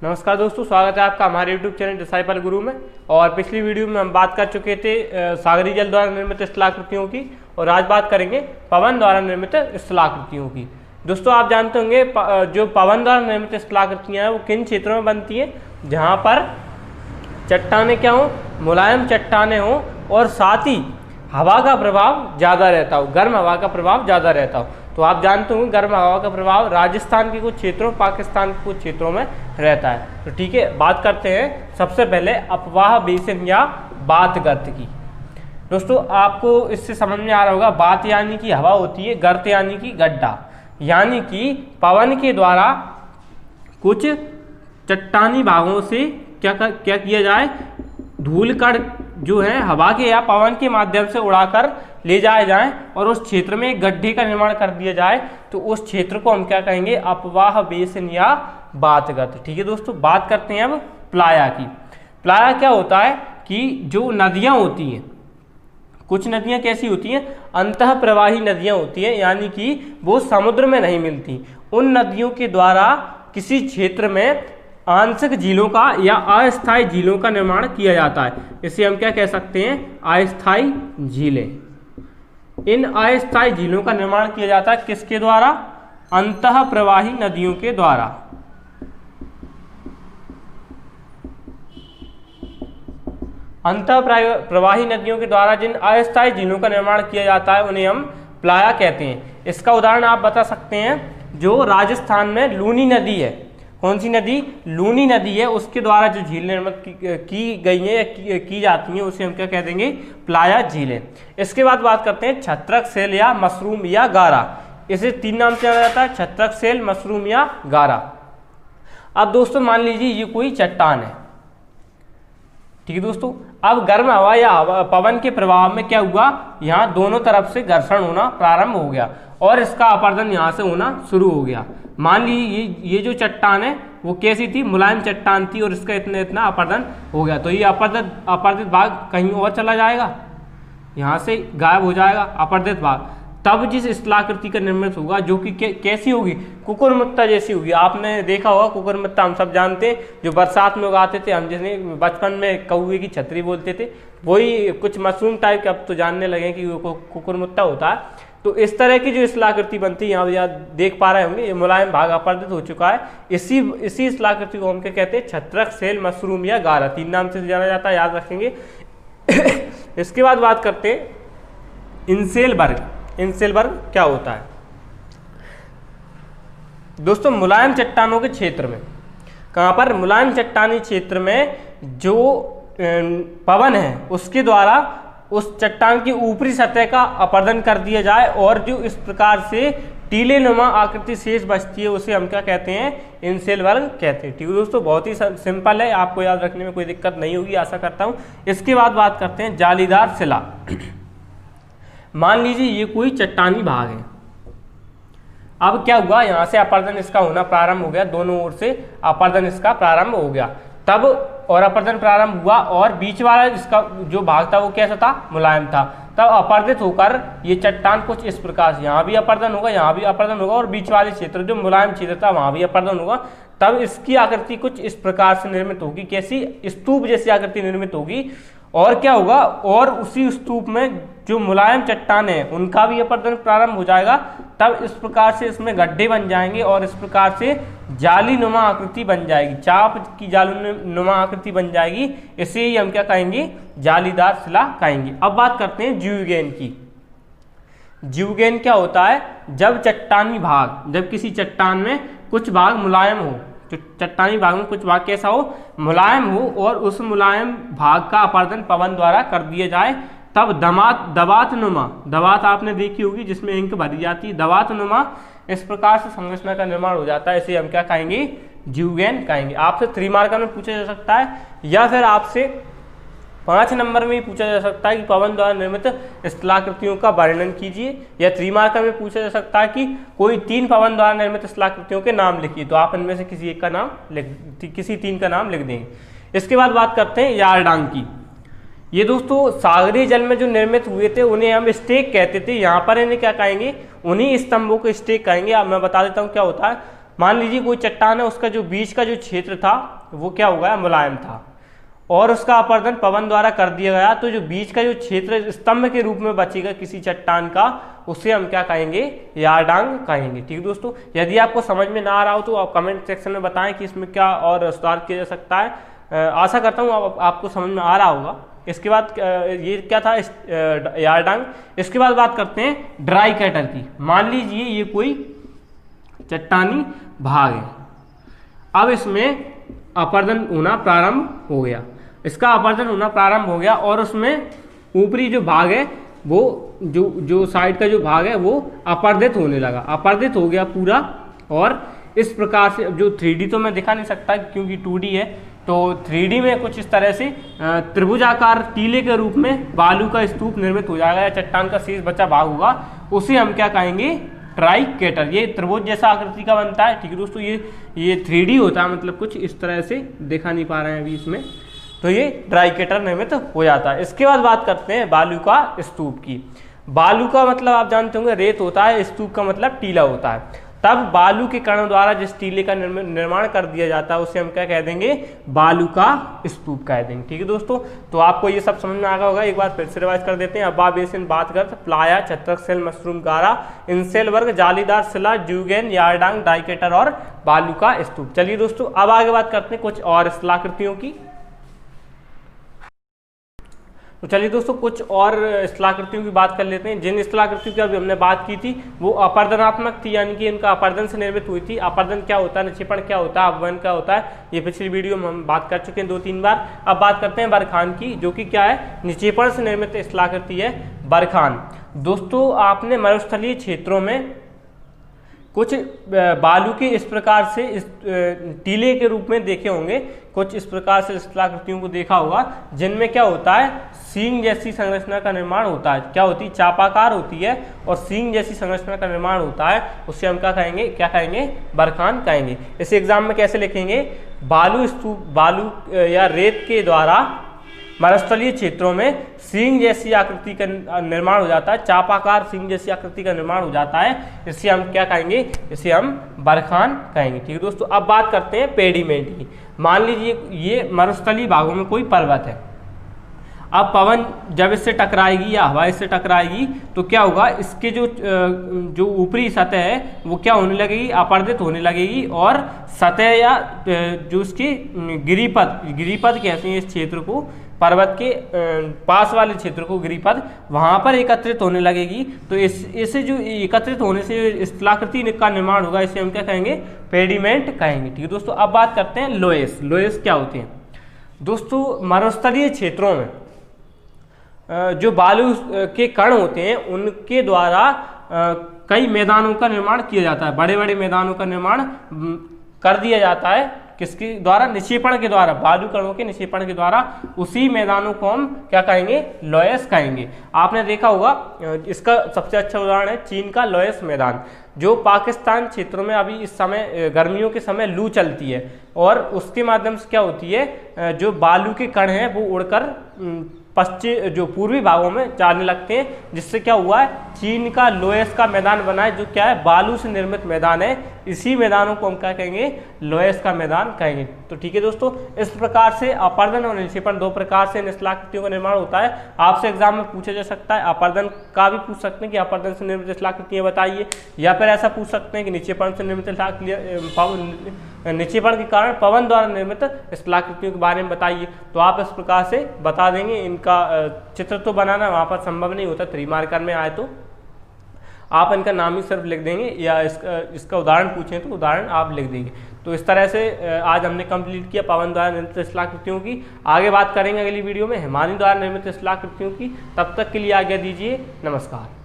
नमस्कार दोस्तों, स्वागत है आपका हमारे YouTube चैनल डिसाइपल गुरु में। और पिछली वीडियो में हम बात कर चुके थे सागरी जल द्वारा निर्मित स्थलाकृतियों की, और आज बात करेंगे पवन द्वारा निर्मित स्थलाकृतियों की। दोस्तों, आप जानते होंगे जो पवन द्वारा निर्मित स्थलाकृतियाँ हैं वो किन क्षेत्रों में बनती हैं, जहाँ पर चट्टानें क्या हों, मुलायम चट्टानें हों और साथ ही हवा का प्रभाव ज़्यादा रहता हो, गर्म हवा का प्रभाव ज़्यादा रहता हो। तो आप जानते होंगे गर्म हवा का प्रभाव राजस्थान के कुछ क्षेत्रों, पाकिस्तान के कुछ क्षेत्रों में रहता है। तो ठीक है, बात करते हैं सबसे पहले अपवाह बेसिन या बात गर्त की। दोस्तों, आपको इससे समझ में आ रहा होगा, बात यानी कि हवा होती है, गर्त यानी कि गड्ढा, यानी कि पवन के द्वारा कुछ चट्टानी भागों से क्या किया जाए, धूल कण जो है हवा के या पवन के माध्यम से उड़ाकर ले जाए जाएं और उस क्षेत्र में एक गड्ढे का निर्माण कर दिया जाए, तो उस क्षेत्र को हम क्या कहेंगे, अपवाह बेसिन या बातगत। ठीक है दोस्तों, बात करते हैं अब प्लाया की। प्लाया क्या होता है कि जो नदियां होती हैं, कुछ नदियां कैसी होती हैं, अंतः प्रवाही नदियां होती हैं, यानी कि वो समुद्र में नहीं मिलती। उन नदियों के द्वारा किसी क्षेत्र में आंशिक झीलों का या अस्थायी झीलों का निर्माण किया जाता है। इसे हम क्या कह सकते हैं, अस्थायी झीलें। इन अस्थायी झीलों का निर्माण किया जाता है किसके द्वारा, अंतः प्रवाही नदियों के द्वारा। अंतः प्रवाही नदियों के द्वारा जिन अस्थायी झीलों का निर्माण किया जाता है उन्हें हम प्लाया कहते हैं। इसका उदाहरण आप बता सकते हैं, जो राजस्थान में लूनी नदी है, कौन सी नदी, लूनी नदी है, उसके द्वारा जो झील निर्मित की गई है या की जाती हैं उसे हम क्या कह देंगे, प्लाया झीलें। इसके बाद बात करते हैं छत्रक सेल या मशरूम या गारा। इसे तीन नाम से जाना जाता है, छत्रक सेल, मशरूम या गारा। अब दोस्तों मान लीजिए ये कोई चट्टान है, ठीक है दोस्तों। अब गर्म हवा या पवन के प्रभाव में क्या हुआ, यहाँ दोनों तरफ से घर्षण होना प्रारंभ हो गया और इसका अपरदन यहाँ से होना शुरू हो गया। मान लीजिए ये जो चट्टान है वो कैसी थी, मुलायम चट्टान थी और इसका इतना अपरदन हो गया, तो ये अपरदित भाग कहीं और चला जाएगा, यहाँ से गायब हो जाएगा अपरदित भाग। तब जिस स्थलाकृति का निर्मित होगा, जो कि कैसी होगी, कुकुरमुत्ता जैसी होगी। आपने देखा होगा कुकुरमुत्ता, हम सब जानते हैं, जो बरसात में उगाते थे, हम जिसने बचपन में कौवे की छतरी बोलते थे, वही कुछ मशरूम टाइप के अब तो जानने लगे कि वो कुकुरमुत्ता होता है। तो इस तरह की जो स्थलाकृति बनती है, यहाँ देख पा रहे होंगे, ये मुलायम भाग अपरदित हो चुका है। इसी स्थलाकृति को हम क्या कहते हैं, छत्रक सेल, मशरूम या गारा, तीन नाम से जाना जाता है, याद रखेंगे। इसके बाद बात करते हैं इंसेलबर्ग। इंसेलबर्ग क्या होता है दोस्तों, मुलायम चट्टानों के क्षेत्र में, कहाँ पर, मुलायम चट्टानी क्षेत्र में जो पवन है उसके द्वारा उस चट्टान की ऊपरी सतह का अपरदन कर दिया जाए और जो इस प्रकार से टीले नुमा आकृति शेष बचती है उसे हम क्या कहते हैं, इंसेलबर्ग कहते हैं। ठीक है दोस्तों, बहुत ही सिंपल है, आपको याद रखने में कोई दिक्कत नहीं होगी, आशा करता हूँ। इसके बाद बात करते हैं जालीदार शिला। मान लीजिए ये कोई चट्टानी भाग है, अब क्या हुआ, यहाँ से अपरदन इसका होना प्रारंभ हो गया, दोनों ओर से अपरदन इसका प्रारंभ हो गया, तब और अपरदन प्रारंभ हुआ और बीच वाला इसका जो भाग था वो कैसा था, मुलायम था। तब अपरदित होकर ये चट्टान कुछ इस प्रकार से, यहाँ भी अपरदन होगा, यहाँ भी अपरदन होगा और बीच वाले क्षेत्र जो मुलायम क्षेत्र था वहाँ भी अपरदन होगा। तब इसकी आकृति कुछ इस प्रकार से निर्मित होगी, कैसी, स्तूप जैसी आकृति निर्मित होगी। और क्या होगा, और उसी स्तूप में जो मुलायम चट्टान है उनका भी अपरदन प्रारंभ हो जाएगा। तब इस प्रकार से इसमें गड्ढे बन जाएंगे और इस प्रकार से जाली नुमा आकृति बन जाएगी, चाप की जाली नुमा आकृति बन जाएगी। इसे ही हम क्या कहेंगे, जालीदार शिला कहेंगे। अब बात करते हैं जीवगेन की। जीवगेन क्या होता है, जब चट्टानी भाग, जब किसी चट्टान में कुछ भाग मुलायम हो, जो चट्टानी भाग में कुछ भाग कैसा हो, मुलायम हो, और उस मुलायम भाग का अपरदन पवन द्वारा कर दिया जाए, तब दबात नुमा, दबात आपने देखी होगी जिसमें इंक भरी जाती है, दबात नुमा इस प्रकार से संरचना का निर्माण हो जाता है। इसे हम क्या कहेंगे, जीवगेन कहेंगे। आपसे 3 मार्कर में पूछा जा सकता है या फिर आपसे 5 नंबर में ही पूछा जा सकता है कि पवन द्वारा निर्मित स्थलाकृतियों का वर्णन कीजिए, या 3 मार्कर में पूछा जा सकता है कि कोई 3 पवन द्वारा निर्मित स्थलाकृतियों के नाम लिखिए, तो आप इनमें से किसी एक का नाम किसी 3 का नाम लिख देंगे। इसके बाद बात करते हैं यारडांग की। ये दोस्तों सागरीय जल में जो निर्मित हुए थे उन्हें हम स्टेक कहते थे, यहाँ पर इन्हें क्या कहेंगे, उन्हीं स्तंभों को स्टेक कहेंगे। अब मैं बता देता हूँ क्या होता है। मान लीजिए कोई चट्टान है, उसका जो बीच का जो क्षेत्र था वो क्या हो गया, मुलायम था, और उसका अपरदन पवन द्वारा कर दिया गया, तो जो बीच का जो क्षेत्र स्तंभ के रूप में बचेगा किसी चट्टान का, उसे हम क्या कहेंगे, यारडांग कहेंगे। ठीक है दोस्तों, यदि आपको समझ में ना आ रहा हो तो आप कमेंट सेक्शन में बताएं कि इसमें क्या और सुधार किया जा सकता है। आशा करता हूँ आपको समझ में आ रहा होगा। इसके बाद ये क्या था, यारडांग। इसके बाद बात करते हैं ड्राई कैटर की। मान लीजिए ये कोई चट्टानी भाग है, अब इसमें अपरदन होना प्रारंभ हो गया, इसका अपरदन होना प्रारंभ हो गया, और उसमें ऊपरी जो भाग है वो जो साइड का जो भाग है वो अपर्दित होने लगा, अपर्दित हो गया पूरा। और इस प्रकार से, जो 3D तो मैं दिखा नहीं सकता क्योंकि 2D है, तो 3D में कुछ इस तरह से त्रिभुजाकार टीले के रूप में बालू का स्तूप निर्मित हो जाएगा, या चट्टान का शेष बचा भाग होगा, उसे हम क्या कहेंगे, ट्राइकेटर। ये त्रिभुज जैसा आकृति का बनता है। ठीक है दोस्तों, ये 3D होता है, मतलब कुछ इस तरह से दिखा नहीं पा रहे हैं अभी इसमें, तो ये ट्राइकेटर निर्मित हो जाता है। इसके बाद बात करते हैं बालू का स्तूप की। बालू का मतलब आप जानते होंगे रेत होता है, स्तूप का मतलब टीला होता है। तब बालू के कणों द्वारा जिस टीले का निर्माण कर दिया जाता है उसे हम क्या कह देंगे, बालू का स्तूप कह देंगे। ठीक है दोस्तों, तो आपको ये सब समझ में आ गया होगा। एक बार फिर से रिवाइज कर देते हैं। अब्बा बेसिन, बात कर, प्लाया, छत्रक सेल, मशरूम गारा, इंसेल वर्ग, जालीदार शिला, ज्यूगेन, यारडांग, डाइकेटर और बालू का स्तूप। चलिए दोस्तों, अब आगे बात करते हैं कुछ और स्थलाकृतियों की। तो चलिए दोस्तों, कुछ और स्थलाकृतियों की बात कर लेते हैं। जिन स्थलाकृतियों की अभी हमने बात की थी वो अपर्दनात्मक थी, यानी कि इनका अपर्दन से निर्मित हुई थी। अपर्दन क्या होता है, निक्षेपण क्या होता है, अपवन क्या होता है, ये पिछली वीडियो में हम बात कर चुके हैं 2-3 बार। अब बात करते हैं बरखान की, जो कि क्या है, निक्षेपण से निर्मित स्थलाकृति है बरखान। दोस्तों, आपने मरुस्थलीय क्षेत्रों में कुछ बालू के इस प्रकार से इस टीले के रूप में देखे होंगे, कुछ इस प्रकार से स्थलाकृतियों को देखा होगा, जिनमें क्या होता है, सींग जैसी संरचना का निर्माण होता है। क्या होती है, चापाकार होती है और सींग जैसी संरचना का निर्माण होता है, उससे हम क्या कहेंगे, क्या कहेंगे, बरखान कहेंगे। इस एग्जाम में कैसे लिखेंगे, बालू स्तूप, बालू या रेत के द्वारा मरुस्थलीय क्षेत्रों में सींग जैसी आकृति का निर्माण हो जाता है, चापाकार सींग जैसी आकृति का निर्माण हो जाता है, इसे हम क्या कहेंगे, इसे हम बरखान कहेंगे। ठीक है दोस्तों, अब बात करते हैं पेडीमेंट की। मान लीजिए ये मरुस्थलीय भागों में कोई पर्वत है, अब पवन जब इससे टकराएगी या हवा इससे टकराएगी तो क्या होगा, इसके जो ऊपरी सतह है वो क्या होने लगेगी, अपर्दित होने लगेगी, और सतह या जो इसकी गिरिपद कहते हैं इस क्षेत्र को, पर्वत के पास वाले क्षेत्र को गिरिपद, वहाँ पर एकत्रित होने लगेगी। तो इसे जो एकत्रित होने से स्थलाकृति का निर्माण होगा, इसे हम क्या कहेंगे, पेडीमेंट कहेंगे। ठीक है दोस्तों, अब बात करते हैं लोएस। लोएस क्या होते हैं दोस्तों, मरुस्थलीय क्षेत्रों में जो बालू के कण होते हैं उनके द्वारा कई मैदानों का निर्माण किया जाता है, बड़े बड़े मैदानों का निर्माण कर दिया जाता है, किसके द्वारा, निक्षेपण के द्वारा, बालू कणों के निक्षेपण के द्वारा। उसी मैदानों को हम क्या कहेंगे, लोएस कहेंगे। आपने देखा होगा, इसका सबसे अच्छा उदाहरण है चीन का लोएस मैदान, जो पाकिस्तान क्षेत्रों में अभी इस समय गर्मियों के समय लू चलती है, और उसके माध्यम से क्या होती है, जो बालू के कण हैं वो उड़कर पश्चिम जो पूर्वी भागों में जाने लगते हैं, जिससे क्या हुआ है, चीन का लोएस का मैदान बना है, जो क्या है, बालू से निर्मित मैदान है। इसी मैदानों को हम क्या कहेंगे, लोएस का मैदान कहेंगे। तो ठीक है दोस्तों, इस प्रकार से अपर्दन और निक्षेपण, दो प्रकार से स्थलाकृतियों का निर्माण होता है। आपसे एग्जाम में पूछा जा सकता है, अपर्दन का भी पूछ सकते हैं कि अपर्दन से निर्मित स्थलाकृतियां बताइए, या फिर ऐसा पूछ सकते हैं कि निक्षेपण से निर्मित निक्षेपण के कारण पवन द्वारा निर्मित स्थलाकृतियों के बारे में बताइए। तो आप इस प्रकार से बता देंगे। इनका चित्र तो बनाना वहाँ पर संभव नहीं होता, 3 मार्कर में आए तो आप इनका नाम ही सिर्फ लिख देंगे, या इसका उदाहरण पूछें तो उदाहरण आप लिख देंगे। तो इस तरह से आज हमने कंप्लीट किया पवन द्वारा निर्मित स्थलाकृतियों की। आगे बात करेंगे अगली वीडियो में हिमानी द्वारा निर्मित स्थलाकृतियों की। तब तक के लिए आज्ञा दीजिए, नमस्कार।